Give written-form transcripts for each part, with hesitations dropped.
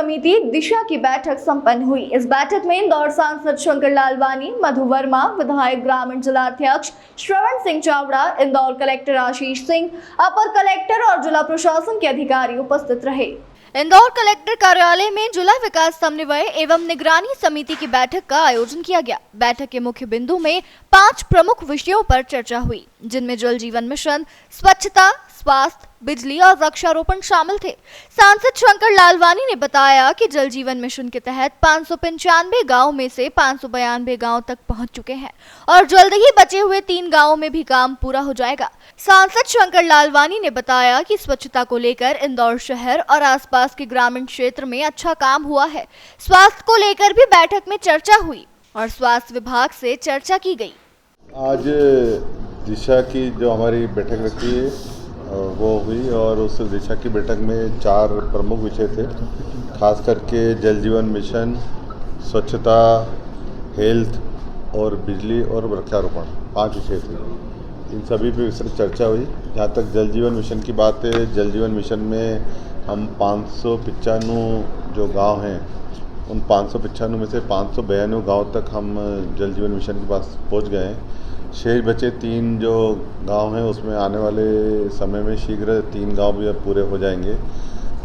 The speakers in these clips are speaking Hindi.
समिति दिशा की बैठक संपन्न हुई। इस बैठक में इंदौर सांसद शंकर लालवानी, मधु वर्मा, विधायक ग्रामीण जिलाध्यक्ष श्रवण सिंह चावड़ा, इंदौर कलेक्टर आशीष सिंह, अपर कलेक्टर और जिला प्रशासन के अधिकारी उपस्थित रहे। इंदौर कलेक्टर कार्यालय में जिला विकास समन्वय एवं निगरानी समिति की बैठक का आयोजन किया गया। बैठक के मुख्य बिंदु में 5 प्रमुख विषयों पर चर्चा हुई, जिनमें जल जीवन मिशन, स्वच्छता, स्वास्थ्य, बिजली और वृक्षारोपण शामिल थे। सांसद शंकर लालवानी ने बताया कि जल जीवन मिशन के तहत 595 गाँव में से 592 गाँव तक पहुंच चुके हैं और जल्द ही बचे हुए 3 गाँवों में भी काम पूरा हो जाएगा। सांसद शंकर लालवानी ने बताया कि स्वच्छता को लेकर इंदौर शहर और आसपास के ग्रामीण क्षेत्र में अच्छा काम हुआ है। स्वास्थ्य को लेकर भी बैठक में चर्चा हुई और स्वास्थ्य विभाग से चर्चा की गई। आज दिशा की जो हमारी बैठक रखी है वो हुई और उस दिशा की बैठक में 4 प्रमुख विषय थे, खास करके जल जीवन मिशन, स्वच्छता, हेल्थ और बिजली और वृक्षारोपण 5 विषय थे। इन सभी पे विस्तृत चर्चा हुई। जहाँ तक जल जीवन मिशन की बात है, जल जीवन मिशन में हम 595 जो गांव हैं उन 595 में से 592 गांव तक हम जल जीवन मिशन के पास पहुंच गए हैं। शेष बचे 3 जो गांव हैं उसमें आने वाले समय में शीघ्र 3 गांव भी अब पूरे हो जाएंगे।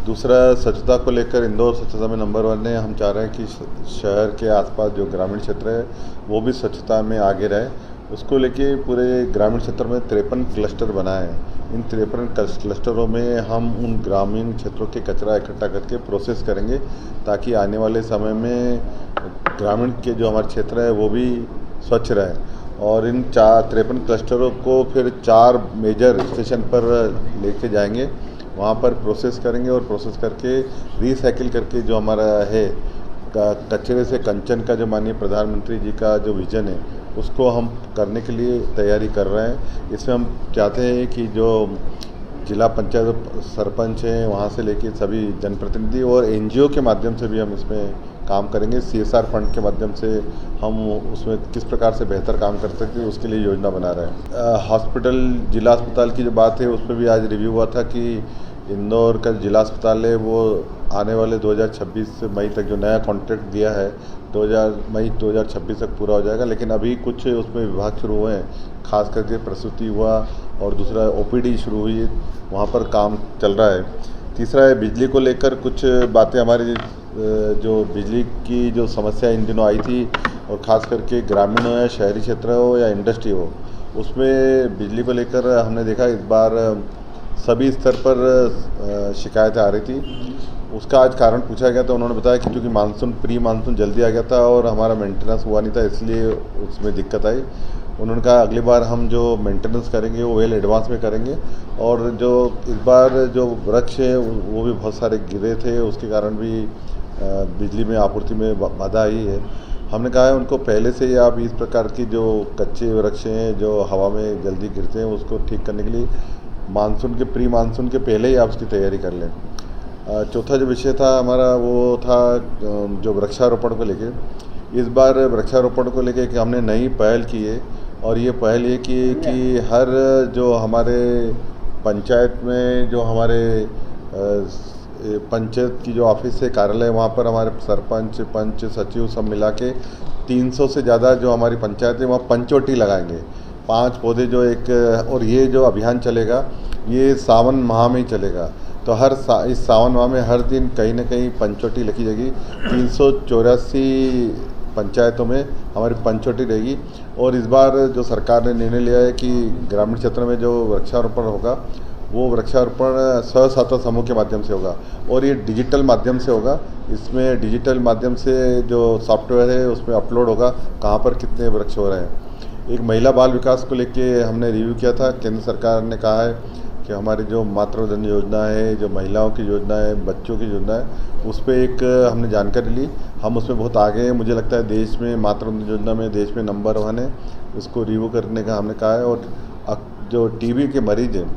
दूसरा, स्वच्छता को लेकर इंदौर स्वच्छता में नंबर 1 है। हम चाह रहे हैं कि शहर के आसपास जो ग्रामीण क्षेत्र है वो भी स्वच्छता में आगे रहे। उसको लेके पूरे ग्रामीण क्षेत्र में 53 क्लस्टर बनाए हैं। इन 53 क्लस्टरों में हम उन ग्रामीण क्षेत्रों के कचरा इकट्ठा करके प्रोसेस करेंगे ताकि आने वाले समय में ग्रामीण के जो हमारे क्षेत्र है वो भी स्वच्छ रहे। और इन 53 क्लस्टरों को फिर 4 मेजर स्टेशन पर लेके जाएंगे, वहाँ पर प्रोसेस करेंगे और प्रोसेस करके रिसाइकिल करके जो हमारा है कचरे से कंचन का जो माननीय प्रधानमंत्री जी का जो विज़न है उसको हम करने के लिए तैयारी कर रहे हैं। इसमें हम चाहते हैं कि जो जिला पंचायत सरपंच हैं वहाँ से लेके सभी जनप्रतिनिधि और NGO के माध्यम से भी हम इसमें काम करेंगे। CSR फंड के माध्यम से हम उसमें किस प्रकार से बेहतर काम कर सकते हैं उसके लिए योजना बना रहे हैं। हॉस्पिटल, जिला अस्पताल की जो बात है उस पर भी आज रिव्यू हुआ था कि इंदौर का जिला अस्पताल है वो आने वाले 2026 मई तक जो नया कॉन्ट्रैक्ट दिया है मई 2026 तक पूरा हो जाएगा। लेकिन अभी कुछ उसमें विभाग शुरू हुए हैं, खास करके प्रसूति हुआ और दूसरा OPD शुरू हुई है, वहाँ पर काम चल रहा है। तीसरा है बिजली को लेकर कुछ बातें हमारी जो बिजली की जो समस्या इन दिनों आई थी और ख़ास करके ग्रामीण हो या शहरी क्षेत्र हो या इंडस्ट्री हो, उसमें बिजली को लेकर हमने देखा इस बार सभी स्तर पर शिकायतें आ रही थी। उसका आज कारण पूछा गया तो उन्होंने बताया कि क्योंकि प्री मानसून जल्दी आ गया था और हमारा मेंटेनेंस हुआ नहीं था इसलिए उसमें दिक्कत आई। उन्होंने कहा अगली बार हम जो मेंटेनेंस करेंगे वो वेल एडवांस में करेंगे और जो इस बार जो वृक्ष है वो भी बहुत सारे गिरे थे, उसके कारण भी बिजली में आपूर्ति में बाधा आई है। हमने कहा है उनको पहले से ही आप इस प्रकार की जो कच्चे वृक्ष हैं जो हवा में जल्दी गिरते हैं उसको ठीक करने के लिए प्री मानसून के पहले ही आप उसकी तैयारी कर लें। चौथा जो विषय था हमारा वो था जो वृक्षारोपण को लेके। इस बार वृक्षारोपण को लेके कि हमने नई पहल की है और ये पहल ये की कि हर जो हमारे पंचायत में जो हमारे पंचायत की जो ऑफिस है, कार्यालय, वहाँ पर हमारे सरपंच, पंच, सचिव सब मिला के 300 से ज़्यादा जो हमारी पंचायत है वहाँ पंचवटी लगाएंगे। 5 पौधे जो एक, और ये जो अभियान चलेगा ये सावन माह में ही चलेगा। तो इस सावन माह में हर दिन कहीं ना कहीं पंचवटी लिखी जाएगी। 384 पंचायतों में हमारी पंचवटी रहेगी। और इस बार जो सरकार ने निर्णय लिया है कि ग्रामीण क्षेत्र में जो वृक्षारोपण होगा वो वृक्षारोपण स्वसहायता समूह के माध्यम से होगा और ये डिजिटल माध्यम से होगा। इसमें डिजिटल माध्यम से जो सॉफ्टवेयर है उसमें अपलोड होगा कहाँ पर कितने वृक्ष हो रहे हैं। एक महिला बाल विकास को लेके हमने रिव्यू किया था। केंद्र सरकार ने कहा है कि हमारी जो मातृवंदना योजना है, जो महिलाओं की योजना है, बच्चों की योजना है, उस पर एक हमने जानकारी ली। हम उसमें बहुत आगे हैं। मुझे लगता है देश में मातृवंदना योजना में देश में नंबर 1 है। उसको रिव्यू करने का हमने कहा है। और जो TB के मरीज़ हैं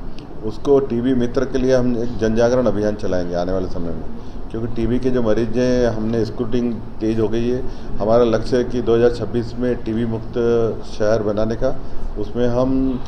उसको TB मित्र के लिए हम एक जन जागरण अभियान चलाएंगे आने वाले समय में, क्योंकि TB के जो मरीज हैं हमने स्क्रूटिंग तेज हो गई है। हमारा लक्ष्य है कि 2026 में TB मुक्त शहर बनाने का। उसमें हम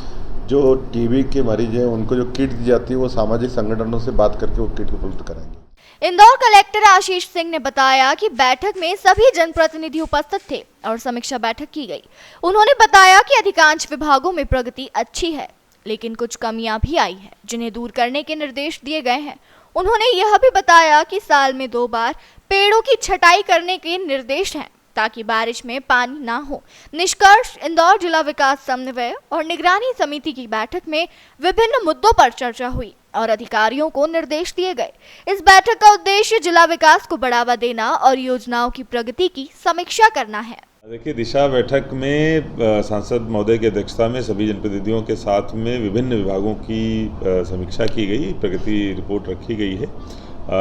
जो TB के मरीज हैं उनको जो किट दी जाती है वो सामाजिक संगठनों से बात करके वो किट उपलब्ध कराएंगे। इंदौर कलेक्टर आशीष सिंह ने बताया कि बैठक में सभी जनप्रतिनिधि उपस्थित थे और समीक्षा बैठक की गई। उन्होंने बताया कि अधिकांश विभागों में प्रगति अच्छी है, लेकिन कुछ कमियां भी आई है जिन्हें दूर करने के निर्देश दिए गए हैं। उन्होंने यह भी बताया कि साल में 2 बार पेड़ों की छटाई करने के निर्देश हैं ताकि बारिश में पानी ना हो। निष्कर्ष, इंदौर जिला विकास समन्वय और निगरानी समिति की बैठक में विभिन्न मुद्दों पर चर्चा हुई और अधिकारियों को निर्देश दिए गए। इस बैठक का उद्देश्य जिला विकास को बढ़ावा देना और योजनाओं की प्रगति की समीक्षा करना है। देखिए, दिशा बैठक में सांसद महोदय की अध्यक्षता में सभी जनप्रतिनिधियों के साथ में विभिन्न विभागों की समीक्षा की गई, प्रगति रिपोर्ट रखी गई है,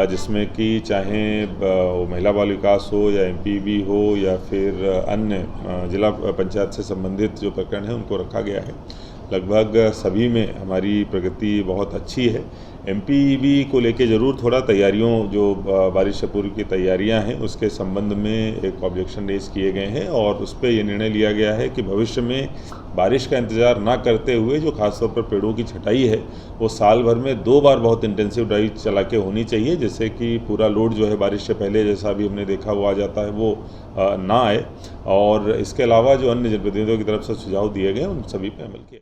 जिसमें कि चाहे महिला बाल विकास हो या एमपीवी हो या फिर अन्य जिला पंचायत से संबंधित जो प्रकरण हैं उनको रखा गया है। लगभग सभी में हमारी प्रगति बहुत अच्छी है। एमपीवी को लेके ज़रूर थोड़ा तैयारियों, जो बारिश से पूर्व की तैयारियां हैं, उसके संबंध में एक ऑब्जेक्शन रेज किए गए हैं और उस पर यह निर्णय लिया गया है कि भविष्य में बारिश का इंतज़ार ना करते हुए जो खासतौर पर पेड़ों की छटाई है वो साल भर में 2 बार बहुत इंटेंसिव ड्राइव चला के होनी चाहिए, जिससे कि पूरा लोड जो है बारिश से पहले जैसा भी हमने देखा वो आ जाता है वो ना आए। और इसके अलावा जो अन्य जनप्रतिनिधियों की तरफ से सुझाव दिए गए उन सभी पर अमल किया।